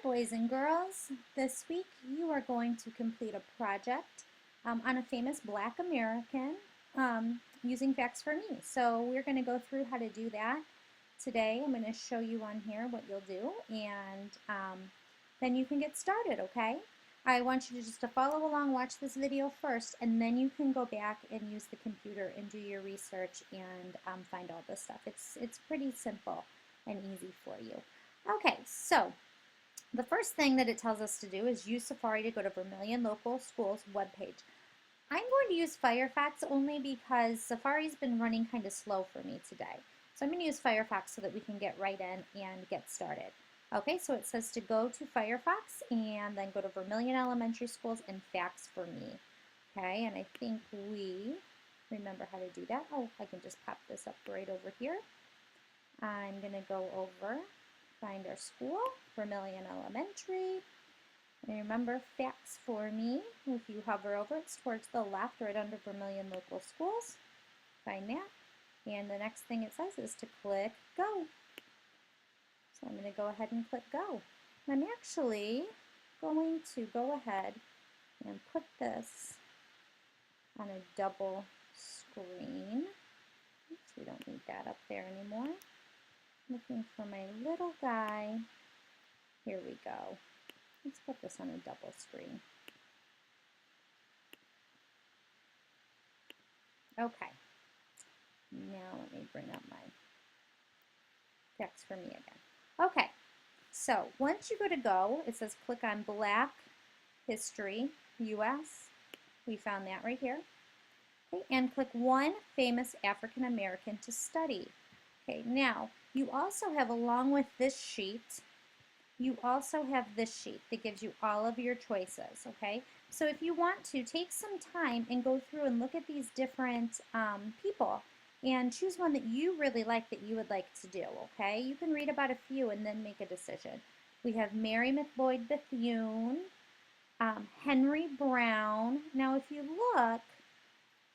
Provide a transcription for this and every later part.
boys and girls. This week you are going to complete a project on a famous Black American using Facts for Me. So we're going to go through how to do that today. I'm going to show you on here what you'll do, and then you can get started, okay? I want you to just to follow along, watch this video first, and then you can go back and use the computer and do your research and find all this stuff. It's pretty simple and easy for you. Okay, so the first thing that it tells us to do is use Safari to go to Vermilion Local Schools webpage. I'm going to use Firefox only because Safari's been running kind of slow for me today. So I'm going to use Firefox so that we can get right in and get started. Okay, so it says to go to Firefox and then go to Vermilion Elementary Schools and Facts for Me. Okay, and I think we remember how to do that. Oh, I can just pop this up right over here. I'm going to go over, find our school, Vermilion Elementary. And remember, Facts for Me, if you hover over, it's towards the left, right under Vermilion Local Schools. Find that. And the next thing it says is to click Go. So I'm going to go ahead and click Go. I'm actually going to go ahead and put this on a double screen. Oops, we don't need that up there anymore. Looking for my little guy. Here we go. Let's put this on a double screen. Okay. Now let me bring up my Facts for Me again. Okay. So once you go to Go, it says click on Black History US. We found that right here. Okay, and click One Famous African American to Study. Okay, now you also have, along with this sheet, you also have this sheet that gives you all of your choices, okay? So if you want to, take some time and go through and look at these different people and choose one that you really like that you would like to do, okay? You can read about a few and then make a decision. We have Mary McLeod Bethune, Henry Brown. Now if you look,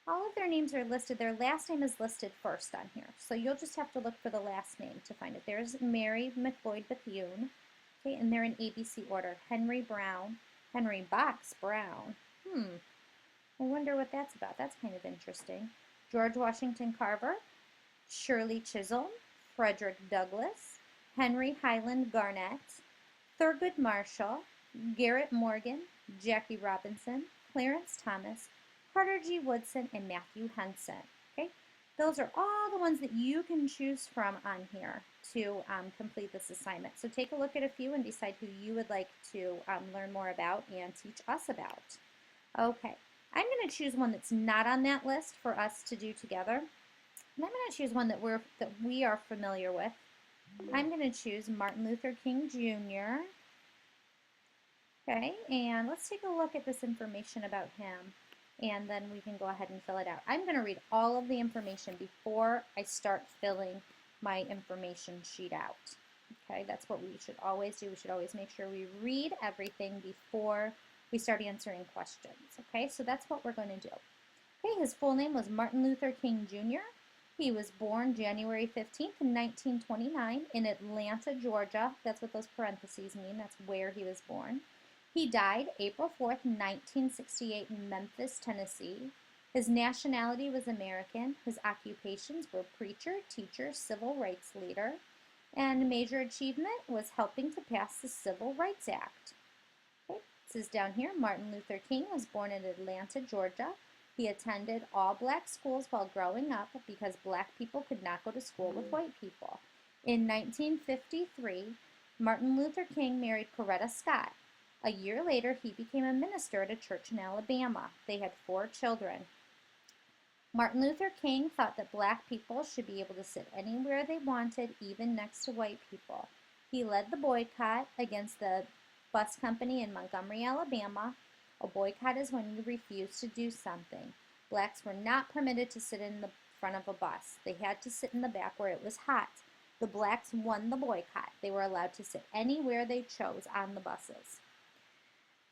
all of their names are listed. Their last name is listed first on here. So you'll just have to look for the last name to find it. There's Mary McLeod Bethune. Okay, and they're in ABC order. Henry Brown, Henry Box Brown. I wonder what that's about. That's kind of interesting. George Washington Carver, Shirley Chisholm, Frederick Douglass, Henry Highland Garnett, Thurgood Marshall, Garrett Morgan, Jackie Robinson, Clarence Thomas, Carter G. Woodson, and Matthew Henson. Okay, those are all the ones that you can choose from on here to complete this assignment. So take a look at a few and decide who you would like to learn more about and teach us about. Okay, I'm going to choose one that's not on that list for us to do together. And I'm going to choose one that we are familiar with. I'm going to choose Martin Luther King Jr. Okay, and let's take a look at this information about him, and then we can go ahead and fill it out. I'm going to read all of the information before I start filling my information sheet out. Okay, that's what we should always do. We should always make sure we read everything before we start answering questions. Okay, so that's what we're going to do. Okay, his full name was Martin Luther King Jr. He was born January 15th, 1929 in Atlanta, Georgia. That's what those parentheses mean. That's where he was born. He died April 4th, 1968 in Memphis, Tennessee. His nationality was American. His occupations were preacher, teacher, civil rights leader, and a major achievement was helping to pass the Civil Rights Act. Okay, it says down here, Martin Luther King was born in Atlanta, Georgia. He attended all black schools while growing up because black people could not go to school with white people. In 1953, Martin Luther King married Coretta Scott. A year later, he became a minister at a church in Alabama. They had 4 children. Martin Luther King thought that black people should be able to sit anywhere they wanted, even next to white people. He led the boycott against the bus company in Montgomery, Alabama. A boycott is when you refuse to do something. Blacks were not permitted to sit in the front of a bus. They had to sit in the back where it was hot. The blacks won the boycott. They were allowed to sit anywhere they chose on the buses.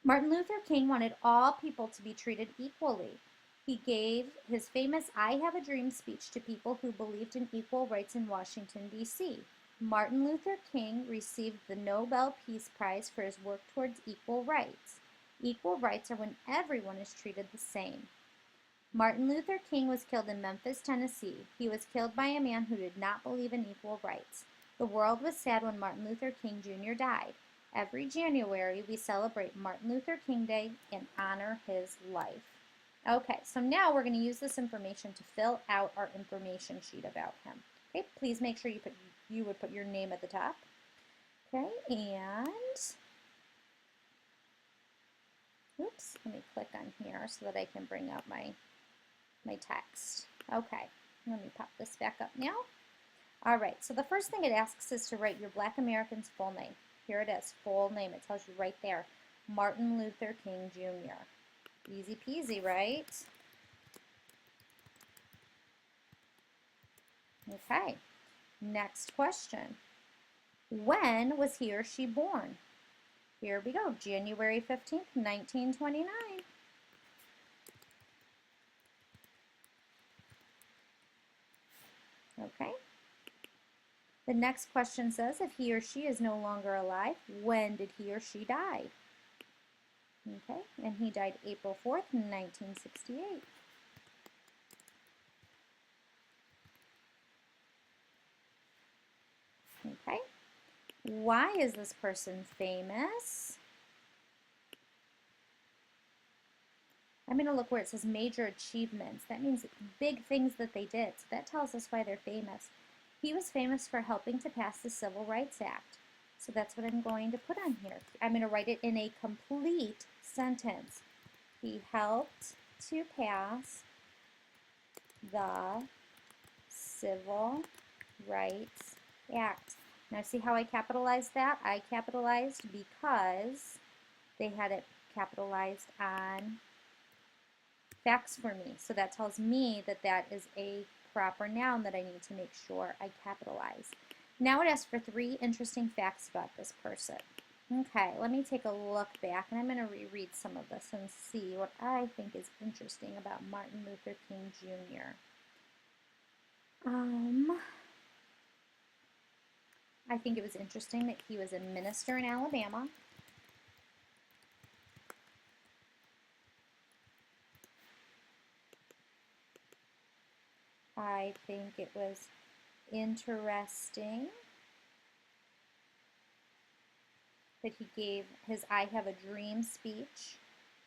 Martin Luther King wanted all people to be treated equally. He gave his famous I Have a Dream speech to people who believed in equal rights in Washington, D.C. Martin Luther King received the Nobel Peace Prize for his work towards equal rights. Equal rights are when everyone is treated the same. Martin Luther King was killed in Memphis, Tennessee. He was killed by a man who did not believe in equal rights. The world was sad when Martin Luther King Jr. died. Every January, we celebrate Martin Luther King Day and honor his life. Okay, so now we're going to use this information to fill out our information sheet about him. Okay, please make sure you would put your name at the top. Okay, and oops, let me click on here so that I can bring up my text. Okay, let me pop this back up now. All right, so the first thing it asks is to write your Black American's full name. Here it is, full name. It tells you right there, Martin Luther King Jr. Easy peasy, right? Okay, next question. When was he or she born? Here we go, January 15th, 1929. Okay. The next question says, if he or she is no longer alive, when did he or she die? Okay, and he died April 4th, 1968. Okay, why is this person famous? I'm going to look where it says major achievements. That means big things that they did. So that tells us why they're famous. He was famous for helping to pass the Civil Rights Act. So that's what I'm going to put on here. I'm going to write it in a complete sentence. He helped to pass the Civil Rights Act. Now see how I capitalized that? I capitalized because they had it capitalized on facts for me. So that tells me that that is a proper noun that I need to make sure I capitalize. Now it asks for 3 interesting facts about this person. Okay, let me take a look back, and I'm going to reread some of this and see what I think is interesting about Martin Luther King Jr. I think it was interesting that he was a minister in Alabama. I think it was interesting that he gave his I Have a Dream speech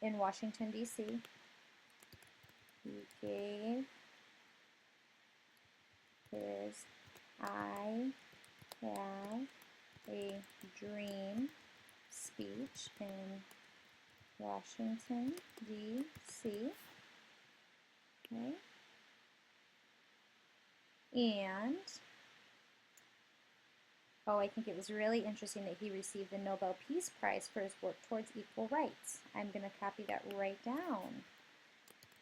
in Washington, D.C. He gave his I Have a Dream speech in Washington, D.C. Okay. And, I think it was really interesting that he received the Nobel Peace Prize for his work towards equal rights. I'm going to copy that right down.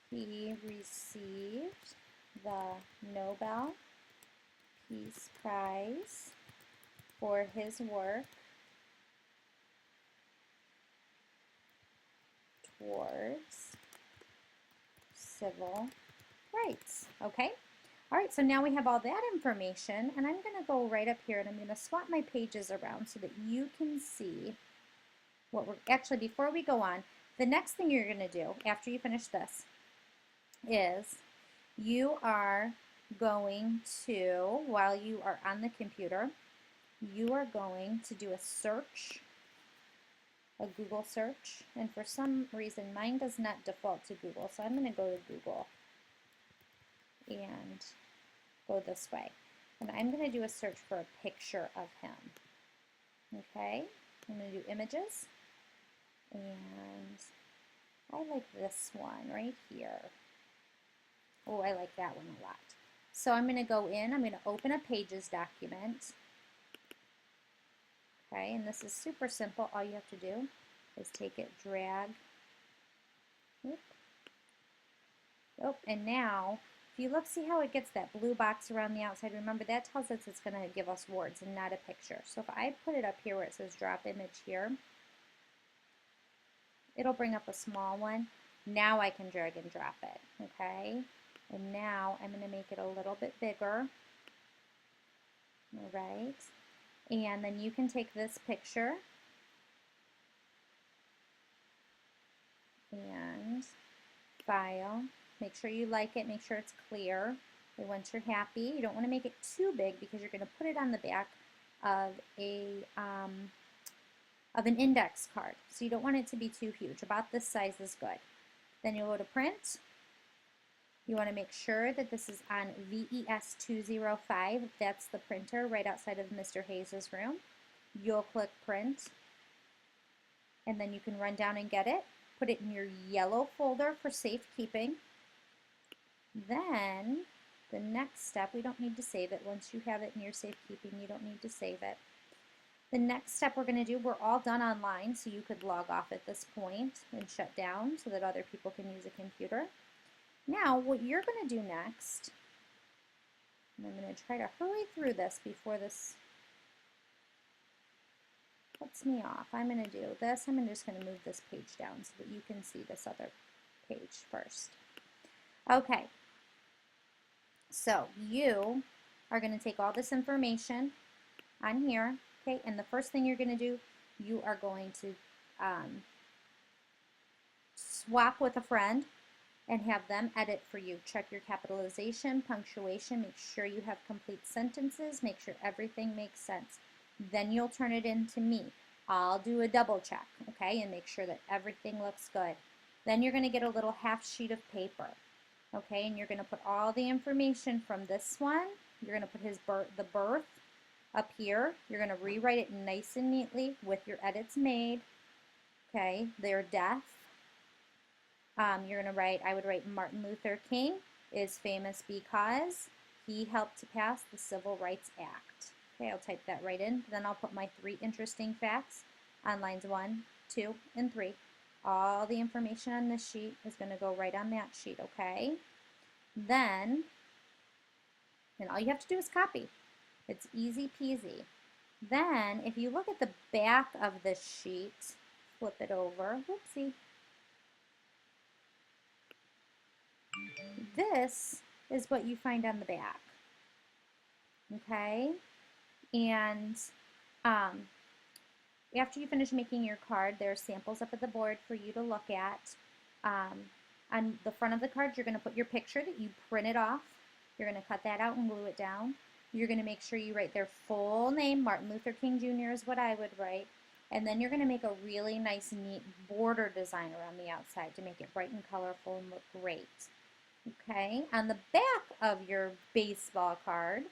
He received the Nobel Peace Prize for his work towards civil rights. Okay? All right, so now we have all that information, and I'm going to go right up here, and I'm going to swap my pages around so that you can see what we're, actually, before we go on, the next thing you're going to do after you finish this is you are going to, while you are on the computer, you are going to do a search, a Google search, and for some reason mine does not default to Google, so I'm going to go to Google and go this way. And I'm going to do a search for a picture of him. Okay, I'm going to do images, and I like this one right here. Oh, I like that one a lot. So I'm going to go in, I'm going to open a Pages document. Okay, and this is super simple. All you have to do is take it, drag, and now, if you look, see how it gets that blue box around the outside? Remember, that tells us it's going to give us words and not a picture. So if I put it up here where it says drop image here, it'll bring up a small one. Now I can drag and drop it, okay? And now I'm going to make it a little bit bigger. All right. And then you can take this picture and file. Make sure you like it, make sure it's clear. And once you're happy, you don't want to make it too big because you're going to put it on the back of an index card. So you don't want it to be too huge. About this size is good. Then you'll go to print. You want to make sure that this is on VES205. That's the printer right outside of Mr. Hayes' room. You'll click print, and then you can run down and get it. Put it in your yellow folder for safekeeping. Then the next step, we don't need to save it. Once you have it in your safekeeping, you don't need to save it. The next step we're going to do, we're all done online, so you could log off at this point and shut down so that other people can use a computer. Now, what you're going to do next, and I'm going to try to hurry through this before this puts me off. I'm going to do this. I'm just going to move this page down so that you can see this other page first. Okay, so you are going to take all this information on here, okay, and the first thing you're going to do, you are going to swap with a friend and have them edit for you. Check your capitalization, punctuation, make sure you have complete sentences, make sure everything makes sense. Then you'll turn it in to me. I'll do a double check, okay, and make sure that everything looks good. Then you're going to get a little half sheet of paper, okay, and you're going to put all the information from this one. You're going to put the birth up here. You're going to rewrite it nice and neatly with your edits made, okay, their death. You're going to write, I would write Martin Luther King is famous because he helped to pass the Civil Rights Act. Okay, I'll type that right in. Then I'll put my 3 interesting facts on lines 1, 2, and 3. All the information on this sheet is going to go right on that sheet, okay? Then, and all you have to do is copy. It's easy peasy. Then, if you look at the back of this sheet, flip it over, whoopsie. This is what you find on the back, okay? And after you finish making your card, there are samples up at the board for you to look at. On the front of the card, you're going to put your picture that you printed off. You're going to cut that out and glue it down. You're going to make sure you write their full name. Martin Luther King Jr. is what I would write. And then you're going to make a really nice, neat border design around the outside to make it bright and colorful and look great. Okay, on the back of your baseball card,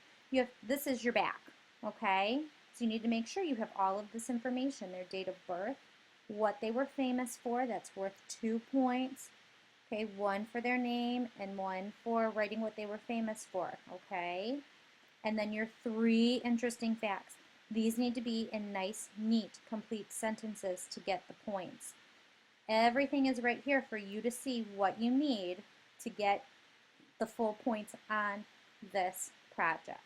this is your back, okay? So you need to make sure you have all of this information, their date of birth, what they were famous for, that's worth 2 points, okay? 1 for their name and 1 for writing what they were famous for, okay? And then your 3 interesting facts. These need to be in nice, neat, complete sentences to get the points. Everything is right here for you to see what you need to get the full points on this project.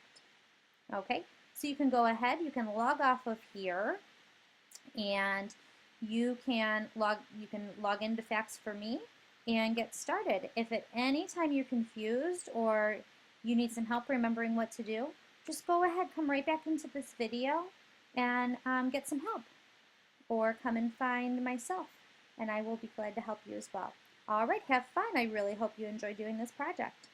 Okay, so you can go ahead, you can log off of here, and you can log into Facts for Me and get started. If at any time you're confused or you need some help remembering what to do, just go ahead, come right back into this video and get some help, or come and find myself, and I will be glad to help you as well. All right, have fun. I really hope you enjoy doing this project.